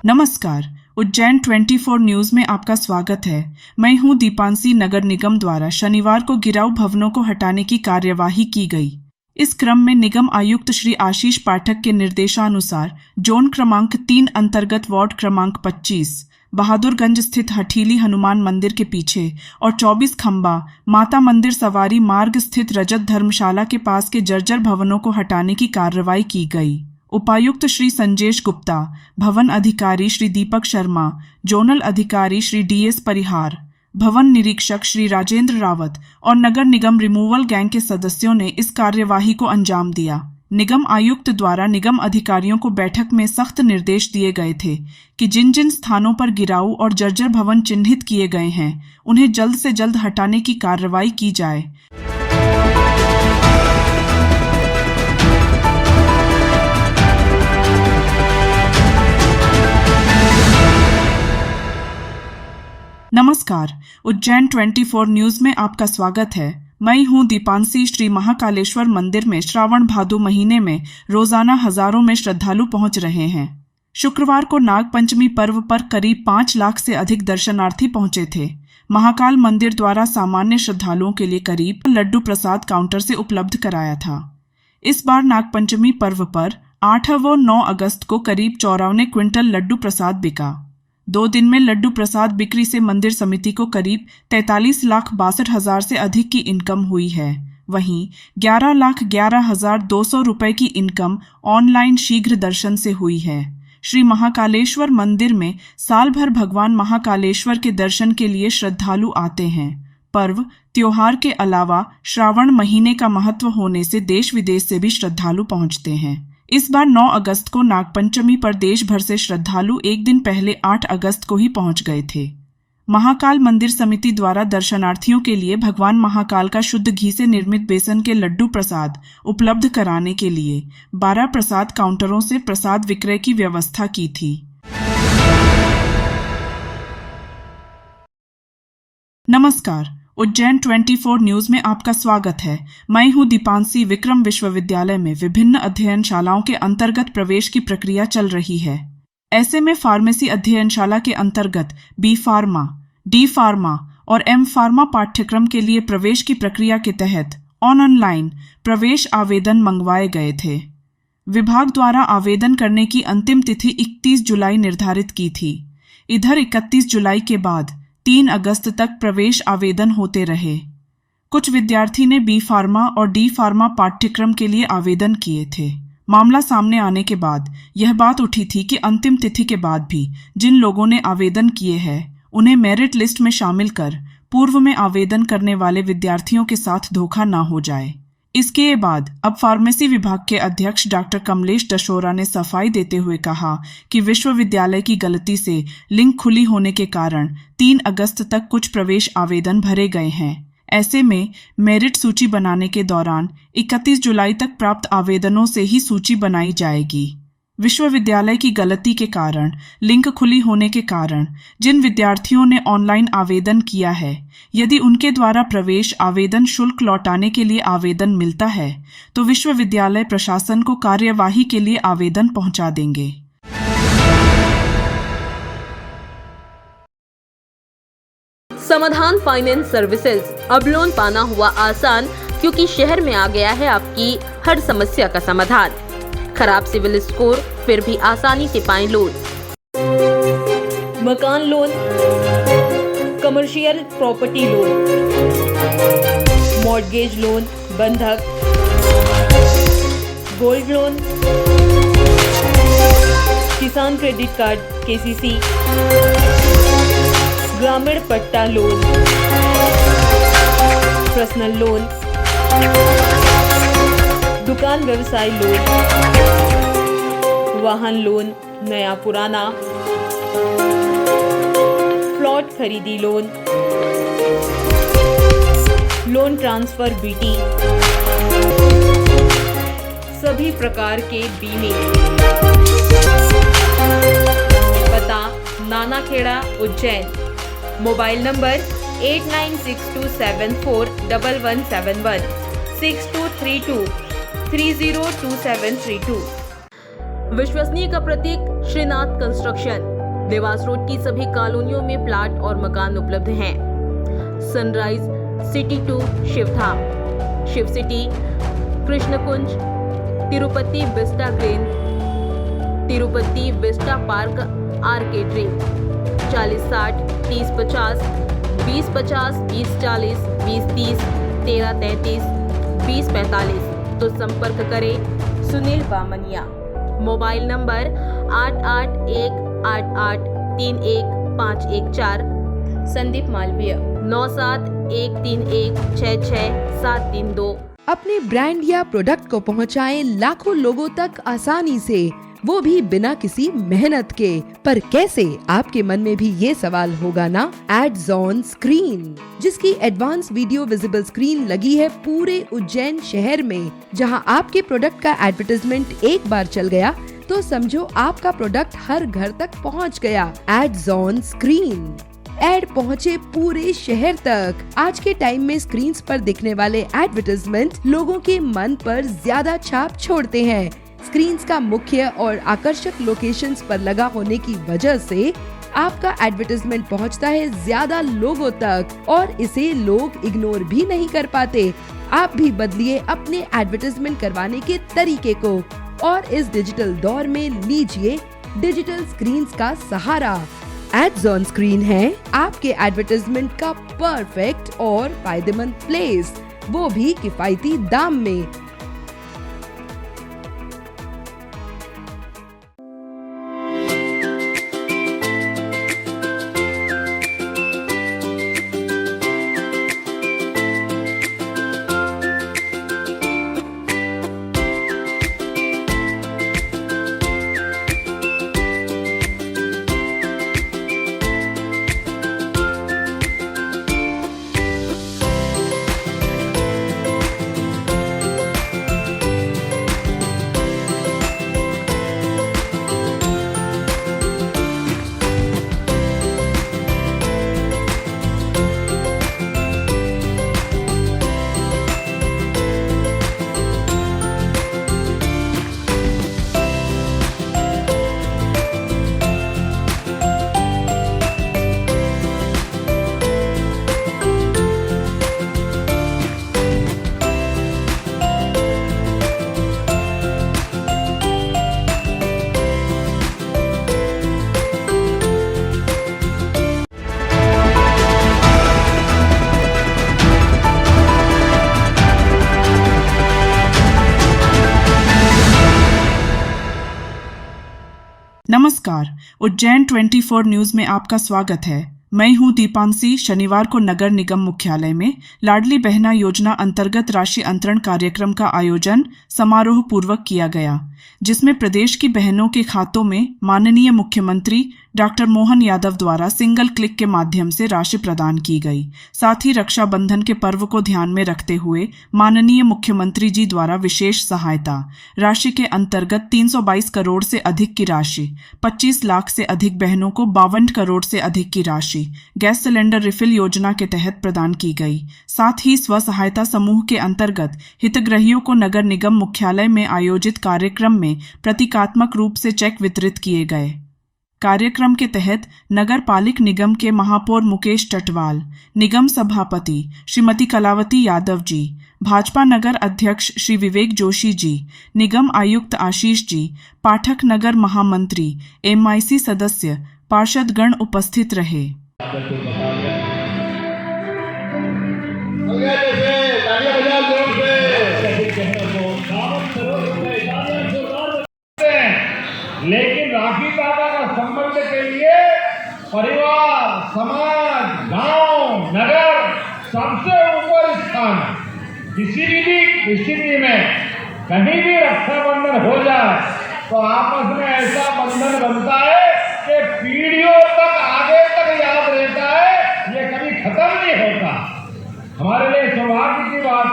नमस्कार, उज्जैन 24 न्यूज में आपका स्वागत है। मैं हूं दीपांशी। नगर निगम द्वारा शनिवार को गिराऊ भवनों को हटाने की कार्यवाही की गई। इस क्रम में निगम आयुक्त श्री आशीष पाठक के निर्देशानुसार जोन क्रमांक 3 अंतर्गत वार्ड क्रमांक 25 बहादुरगंज स्थित हठीली हनुमान मंदिर के पीछे और 24 खंबा माता मंदिर सवारी मार्ग स्थित रजत धर्मशाला के पास के जर्जर भवनों को हटाने की कार्रवाई की गई। उपायुक्त श्री संजेश गुप्ता, भवन अधिकारी श्री दीपक शर्मा, जोनल अधिकारी श्री डीएस परिहार, भवन निरीक्षक श्री राजेंद्र रावत और नगर निगम रिमूवल गैंग के सदस्यों ने इस कार्यवाही को अंजाम दिया। निगम आयुक्त द्वारा निगम अधिकारियों को बैठक में सख्त निर्देश दिए गए थे कि जिन जिन स्थानों पर गिराऊ और जर्जर भवन चिन्हित किए गए हैं उन्हें जल्द से जल्द हटाने की कार्रवाई की जाए। नमस्कार, उज्जैन 24 न्यूज में आपका स्वागत है। मैं हूं दीपांशी। श्री महाकालेश्वर मंदिर में श्रावण भादु महीने में रोजाना हजारों में श्रद्धालु पहुंच रहे हैं। शुक्रवार को नाग पंचमी पर्व पर करीब 5 लाख से अधिक दर्शनार्थी पहुंचे थे। महाकाल मंदिर द्वारा सामान्य श्रद्धालुओं के लिए करीब लड्डू प्रसाद काउंटर से उपलब्ध कराया था। इस बार नाग पंचमी पर्व पर 8 व 9 अगस्त को करीब 54 क्विंटल लड्डू प्रसाद बिका। 2 दिन में लड्डू प्रसाद बिक्री से मंदिर समिति को करीब 43,62,000 से अधिक की इनकम हुई है। वहीं 11,11,200 रुपए की इनकम ऑनलाइन शीघ्र दर्शन से हुई है। श्री महाकालेश्वर मंदिर में साल भर भगवान महाकालेश्वर के दर्शन के लिए श्रद्धालु आते हैं। पर्व त्योहार के अलावा श्रावण महीने का महत्व होने से देश विदेश से भी श्रद्धालु पहुंचते हैं। इस बार 9 अगस्त को नागपंचमी पर देश भर से श्रद्धालु एक दिन पहले 8 अगस्त को ही पहुंच गए थे। महाकाल मंदिर समिति द्वारा दर्शनार्थियों के लिए भगवान महाकाल का शुद्ध घी से निर्मित बेसन के लड्डू प्रसाद उपलब्ध कराने के लिए 12 प्रसाद काउंटरों से प्रसाद विक्रय की व्यवस्था की थी। नमस्कार, उज्जैन 24 न्यूज में आपका स्वागत है। मैं हूं दीपांशी। विक्रम विश्वविद्यालय में विभिन्न अध्ययनशालाओं के अंतर्गत प्रवेश की प्रक्रिया चल रही है। ऐसे में फार्मेसी अध्ययनशाला के अंतर्गत बी फार्मा, डी फार्मा और एम फार्मा पाठ्यक्रम के लिए प्रवेश की प्रक्रिया के तहत ऑनलाइन प्रवेश आवेदन मंगवाए गए थे। विभाग द्वारा आवेदन करने की अंतिम तिथि 31 जुलाई निर्धारित की थी। इधर 31 जुलाई के बाद 3 अगस्त तक प्रवेश आवेदन होते रहे। कुछ विद्यार्थी ने बी फार्मा और डी फार्मा पाठ्यक्रम के लिए आवेदन किए थे। मामला सामने आने के बाद यह बात उठी थी कि अंतिम तिथि के बाद भी जिन लोगों ने आवेदन किए हैं उन्हें मेरिट लिस्ट में शामिल कर पूर्व में आवेदन करने वाले विद्यार्थियों के साथ धोखा न हो जाए। इसके बाद अब फार्मेसी विभाग के अध्यक्ष डॉक्टर कमलेश डशोरा ने सफाई देते हुए कहा कि विश्वविद्यालय की गलती से लिंक खुली होने के कारण 3 अगस्त तक कुछ प्रवेश आवेदन भरे गए हैं। ऐसे में मेरिट सूची बनाने के दौरान 31 जुलाई तक प्राप्त आवेदनों से ही सूची बनाई जाएगी। विश्वविद्यालय की गलती के कारण लिंक खुली होने के कारण जिन विद्यार्थियों ने ऑनलाइन आवेदन किया है, यदि उनके द्वारा प्रवेश आवेदन शुल्क लौटाने के लिए आवेदन मिलता है तो विश्वविद्यालय प्रशासन को कार्यवाही के लिए आवेदन पहुंचा देंगे। समाधान फाइनेंस सर्विसेज। अब लोन पाना हुआ आसान, क्योंकि शहर में आ गया है आपकी हर समस्या का समाधान। खराब सिविल स्कोर फिर भी आसानी से पाएं लोन। मकान loan, commercial property loan, mortgage loan, बंधक, गोल्ड लोन, किसान क्रेडिट कार्ड केसीसी, ग्रामीण पट्टा लोन, पर्सनल लोन, दुकान व्यवसाय लोन, वाहन लोन नया पुराना, प्लॉट खरीदी लोन, लोन ट्रांसफर बीटी, सभी प्रकार के बीमे। पता नानाखेड़ा उज्जैन। Mobile number 8962741171 6232 302732। विश्वसनीय का प्रतीक श्रीनाथ कंस्ट्रक्शन। देवास रोड की सभी कॉलोनियों में प्लाट और मकान उपलब्ध हैं। Sunrise city 2 Shivdham, Shiv city, Krishnakunj, Tirupati vista green, Tirupati vista park arcade dream. 4060 3050 2050 2040 2030 1333 2045। तो संपर्क करें सुनील बामनिया। Mobile number 8818831514। संदीप मालवीय 9713166732। अपने ब्रांड या प्रोडक्ट को पहुंचाएं लाखों लोगों तक आसानी से, वो भी बिना किसी मेहनत के। पर कैसे, आपके मन में भी ये सवाल होगा ना। एड्स ऑन स्क्रीन, जिसकी एडवांस वीडियो विजिबल स्क्रीन लगी है पूरे उज्जैन शहर में। जहां आपके प्रोडक्ट का एडवर्टाइजमेंट एक बार चल गया तो समझो आपका प्रोडक्ट हर घर तक पहुंच गया। एड्स ऑन स्क्रीन, एड पहुंचे पूरे शहर तक। आज के टाइम में स्क्रीन्स पर दिखने वाले एडवर्टाइजमेंट लोगों के मन पर ज्यादा छाप छोड़ते हैं। स्क्रीन्स का मुख्य और आकर्षक लोकेशंस पर लगा होने की वजह से आपका एडवर्टाइजमेंट पहुंचता है ज्यादा लोगों तक और इसे लोग इग्नोर भी नहीं कर पाते। आप भी बदलिए अपने एडवर्टाइजमेंट करवाने के तरीके को और इस डिजिटल दौर में लीजिए डिजिटल स्क्रीन्स का सहारा। एड्स ऑन स्क्रीन है आपके एडवर्टाइजमेंट का परफेक्ट और फायदेमंद प्लेस, वो भी किफायती दाम में। नमस्कार, उज्जैन 24 न्यूज में आपका स्वागत है। मैं हूं दीपांशी। शनिवार को नगर निगम मुख्यालय में लाडली बहना योजना अंतर्गत राशि अंतरण कार्यक्रम का आयोजन समारोह पूर्वक किया गया, जिसमें प्रदेश की बहनों के खातों में माननीय मुख्यमंत्री डॉक्टर मोहन यादव द्वारा सिंगल क्लिक के माध्यम से राशि प्रदान की गई। साथ ही रक्षाबंधन के पर्व को ध्यान में रखते हुए माननीय मुख्यमंत्री जी द्वारा विशेष सहायता राशि के अंतर्गत 322 करोड़ से अधिक की राशि, 25 लाख से अधिक बहनों को 52 करोड़ से अधिक की राशि गैस सिलेंडर रिफिल योजना के तहत प्रदान की गई। साथ ही स्व सहायता समूह के अंतर्गत हितग्राहियों को नगर निगम मुख्यालय में आयोजित कार्यक्रम में प्रतीकात्मक रूप से चेक वितरित किए गए। कार्यक्रम के तहत नगर पालिक निगम के महापौर मुकेश टटवाल, निगम सभापति श्रीमती कलावती यादव जी, भाजपा नगर अध्यक्ष श्री विवेक जोशी जी, निगम आयुक्त आशीष जी, पाठक नगर महामंत्री, MIC सदस्य, पार्षद गण उपस्थित रहे। लेकिन राखी दाता का संबंध के लिए परिवार, समाज, गांव, नगर सबसे ऊपर स्थान है। किसी भी स्थिति में कहीं भी रक्षाबंधन हो जाए तो आपस में ऐसा बंधन बनता है कि पीढ़ियों तक आगे तक याद रहता है, ये कभी खत्म नहीं होता। हमारे लिए सौभाग्य की बात,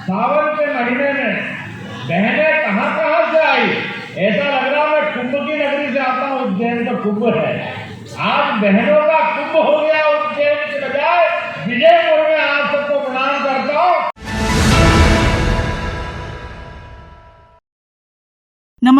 सावन के महीने में बहनें कहाँ कहाँ से आई। ऐसा लग रहा मैं कुंभ की नगरी से आता हूँ, उज्जैन का कुंभ है। आज बहनों का कुंभ हो गया उज्जैन के बजाय विजयपुर में। आप सबको प्रणाम करता हूँ।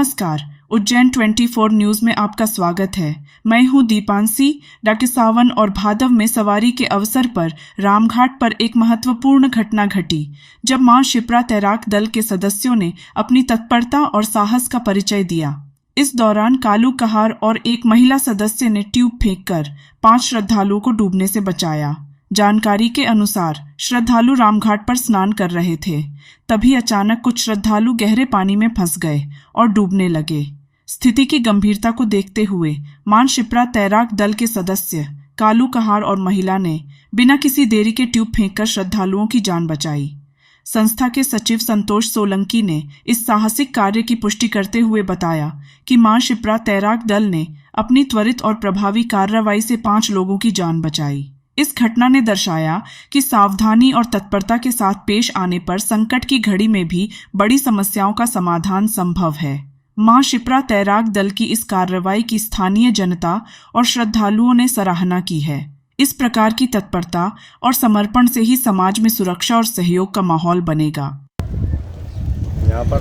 नमस्कार, उज्जैन 24 न्यूज में आपका स्वागत है। मैं हूं दीपांशी। डाके सावन और भादव में सवारी के अवसर पर रामघाट पर एक महत्वपूर्ण घटना घटी, जब मां शिप्रा तैराक दल के सदस्यों ने अपनी तत्परता और साहस का परिचय दिया। इस दौरान कालू कहार और एक महिला सदस्य ने ट्यूब फेंककर 5 श्रद्धालुओं को डूबने से बचाया। जानकारी के अनुसार श्रद्धालु रामघाट पर स्नान कर रहे थे, तभी अचानक कुछ श्रद्धालु गहरे पानी में फंस गए और डूबने लगे। स्थिति की गंभीरता को देखते हुए मां शिप्रा तैराक दल के सदस्य कालू कहार और महिला ने बिना किसी देरी के ट्यूब फेंककर श्रद्धालुओं की जान बचाई। संस्था के सचिव संतोष सोलंकी ने इस साहसिक कार्य की पुष्टि करते हुए बताया कि मां शिप्रा तैराक दल ने अपनी त्वरित और प्रभावी कार्रवाई से 5 लोगों की जान बचाई। इस घटना ने दर्शाया कि सावधानी और तत्परता के साथ पेश आने पर संकट की घड़ी में भी बड़ी समस्याओं का समाधान संभव है। मां शिप्रा तैराक दल की इस कार्रवाई की स्थानीय जनता और श्रद्धालुओं ने सराहना की है। इस प्रकार की तत्परता और समर्पण से ही समाज में सुरक्षा और सहयोग का माहौल बनेगा। यहाँ पर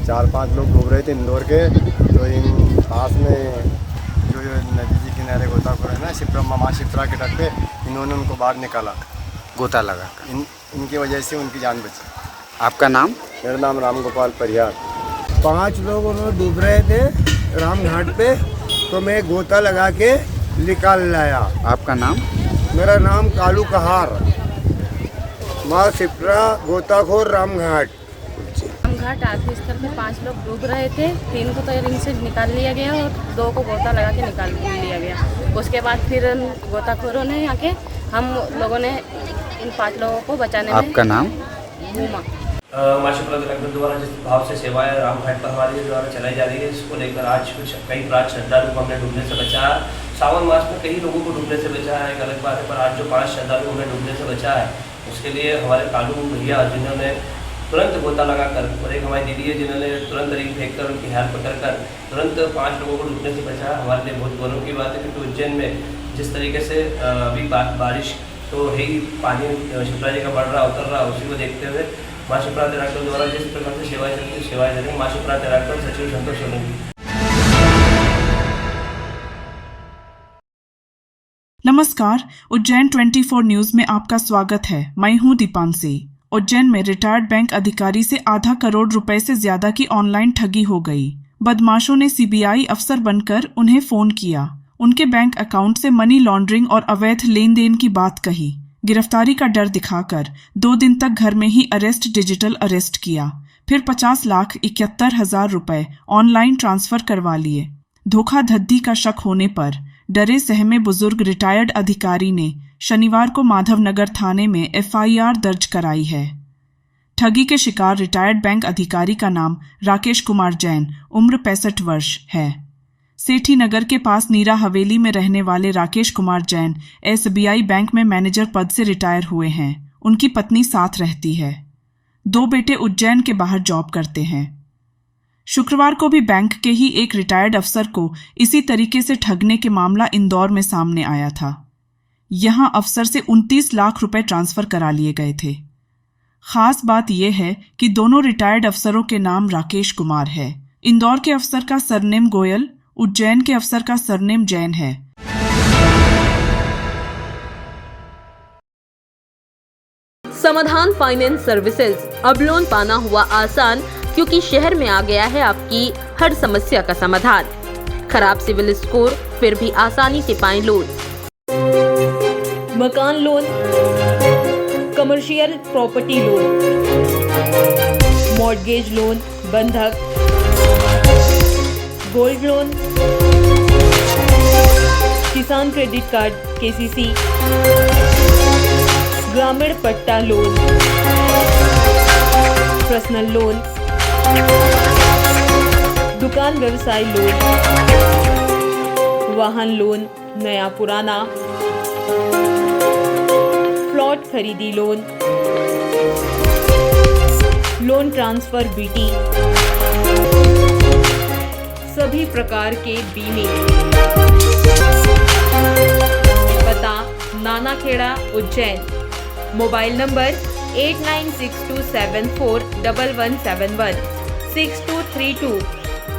4-5 लोग डूब रहे थे इंदौर के, तो इन पास में जो नदी के किनारे गोताखोर है ना, शिप्रा मामा शिप्रा के तट पे, इन्होंने उनको बाहर निकाला, गोता लगा। इनकी वजह से उनकी जान बची। आपका नाम? मेरा नाम राम गोपाल परिहार। 5 लोग उन्होंने डूब रहे थे रामघाट पे, तो मैं गोता लगा के निकाल लाया। आपका नाम? मेरा नाम कालू कहार, माँ शिप्रा गोताखोर रामघाट। रामघाट आरती स्थल पे 5 लोग डूब रहे थे, 3 को तो रिंग से निकाल लिया गया और 2 को गोता लगा के निकाल लिया गया। उसके बाद फिर गोताखोरों ने आके हम लोगों ने इन 5 लोगों को बचाने में। आपका नाम? घूमा। मां शिप्रा तैराक द्वारा जिस भाव से सेवाएं रामघाट पर हमारे द्वारा चलाई जा रही है, इसको लेकर आज कुछ कई प्राच श्रद्धालु को हमने डूबने से बचाया। सावन मास में कई लोगों को डूबने से बचाया है, एक अलग बात है, पर आज जो 5 श्रद्धालु हमें डूबने से बचाया है, उसके लिए हमारे कालू भैया जिन्होंने तुरंत गोता लगाकर, और एक हमारी दीदी है जिन्होंने तुरंत रिंग फेंक कर उनकी हेल्प पकड़कर तुरंत 5 लोगों को डूबने से बचाया, हमारे लिए बहुत गौरव की बात है। क्योंकि उज्जैन में जिस तरीके से अभी बारिश तो है ही, पानी शिप्रा जी का बढ़ रहा उतर रहा, उसी को देखते हुए मां शिप्रा तैराक दल द्वारा जिस प्रकार से सेवाएं चलती है, सेवाएं चलेंगी। मां शिप्रा तैराक दल सचिव संतोष सोलंकी। नमस्कार, उज्जैन 24 न्यूज में आपका स्वागत है। मैं हूं दीपांशी। उज्जैन में रिटायर्ड बैंक अधिकारी से आधा करोड़ रुपए से ज्यादा की ऑनलाइन ठगी हो गई। बदमाशों ने सीबीआई अफसर बनकर उन्हें फोन किया, उनके बैंक अकाउंट से मनी लॉन्ड्रिंग और अवैध लेन देन की बात कही। गिरफ्तारी का डर दिखाकर 2 दिन तक घर में ही डिजिटल अरेस्ट किया, फिर 50,71,000 रुपए ऑनलाइन ट्रांसफर करवा लिए। धोखाधड़ी का शक होने पर डरे सहमे बुजुर्ग रिटायर्ड अधिकारी ने शनिवार को माधवनगर थाने में FIR दर्ज कराई है। ठगी के शिकार रिटायर्ड बैंक अधिकारी का नाम राकेश कुमार जैन, उम्र 65 वर्ष है। सेठी नगर के पास नीरा हवेली में रहने वाले राकेश कुमार जैन SBI बैंक में मैनेजर पद से रिटायर हुए हैं। उनकी पत्नी साथ रहती है। 2 बेटे उज्जैन के बाहर जॉब करते हैं। शुक्रवार को भी बैंक के ही एक रिटायर्ड अफसर को इसी तरीके से ठगने के मामला इंदौर में सामने आया था। यहां अफसर से 29 लाख रुपए ट्रांसफर करा लिए गए थे। खास बात यह है कि दोनों रिटायर्ड अफसरों के नाम राकेश कुमार है। इंदौर के अफसर का सरनेम गोयल, उज्जैन के अफसर का सरनेम जैन है। समाधान फाइनेंस सर्विसेज। अब लोन पाना हुआ आसान, क्योंकि शहर में आ गया है आपकी हर समस्या का समाधान। खराब सिविल स्कोर फिर भी आसानी से पाएं लोन। मकान loan, commercial property loan, mortgage loan, बंधक, गोल्ड लोन, किसान क्रेडिट कार्ड KCC, ग्रामीण पट्टा लोन, पर्सनल लोन, दुकान व्यवसाय लोन, वाहन लोन, नया पुराना, प्लॉट खरीदी लोन, लोन ट्रांसफर BT, सभी प्रकार के बीमे। पता नानाखेड़ा उज्जैन। Mobile number 8962741171, 6232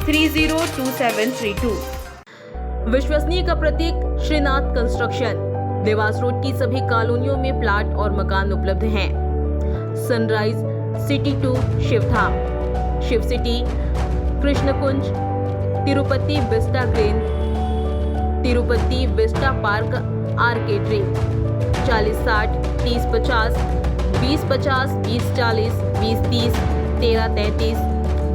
302732। विश्वसनीय का प्रतीक श्रीनाथ कंस्ट्रक्शन। देवास रोड की सभी कॉलोनियों में प्लाट और मकान उपलब्ध हैं। Sunrise city 2 Shivdham, Shiv city, Krishnakunj, Tirupati vista green, Tirupati vista park arcade dream. 4060 3050 2050 2040 2030 1333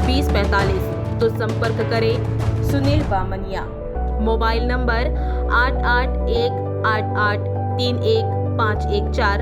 2045। तो संपर्क करें सुनील बामनिया। Mobile number 8818831514।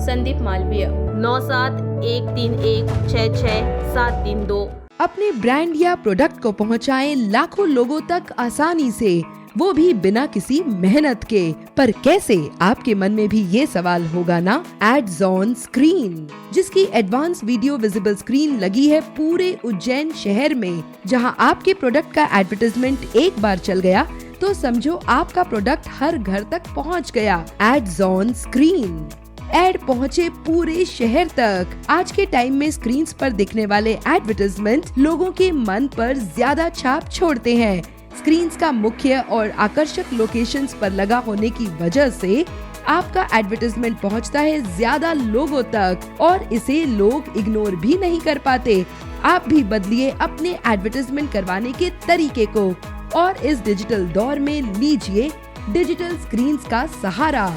संदीप मालवीय 9713166732। अपने ब्रांड या प्रोडक्ट को पहुंचाएं लाखों लोगों तक आसानी से, वो भी बिना किसी मेहनत के। पर कैसे, आपके मन में भी ये सवाल होगा ना। एड्स ऑन स्क्रीन, जिसकी एडवांस वीडियो विजिबल स्क्रीन लगी है पूरे उज्जैन शहर में। जहां आपके प्रोडक्ट का एडवर्टाइजमेंट एक बार चल गया तो समझो आपका प्रोडक्ट हर घर तक पहुंच गया। एड्स ऑन स्क्रीन, एड पहुंचे पूरे शहर तक। आज के टाइम में स्क्रीन पर दिखने वाले एडवर्टाइजमेंट लोगों के मन पर ज्यादा छाप छोड़ते हैं। स्क्रीन का मुख्य और आकर्षक लोकेशंस पर लगा होने की वजह से आपका एडवर्टाइजमेंट पहुंचता है ज्यादा लोगों तक और इसे लोग इग्नोर भी नहीं कर पाते। आप भी बदलिए अपने एडवर्टाइजमेंट करवाने के तरीके को और इस डिजिटल दौर में लीजिए डिजिटल स्क्रीन का सहारा।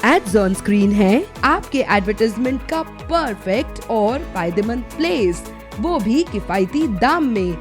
एड्स ऑन स्क्रीन है आपके एडवर्टाइजमेंट का परफेक्ट और फायदेमंद प्लेस, वो भी किफायती दाम में।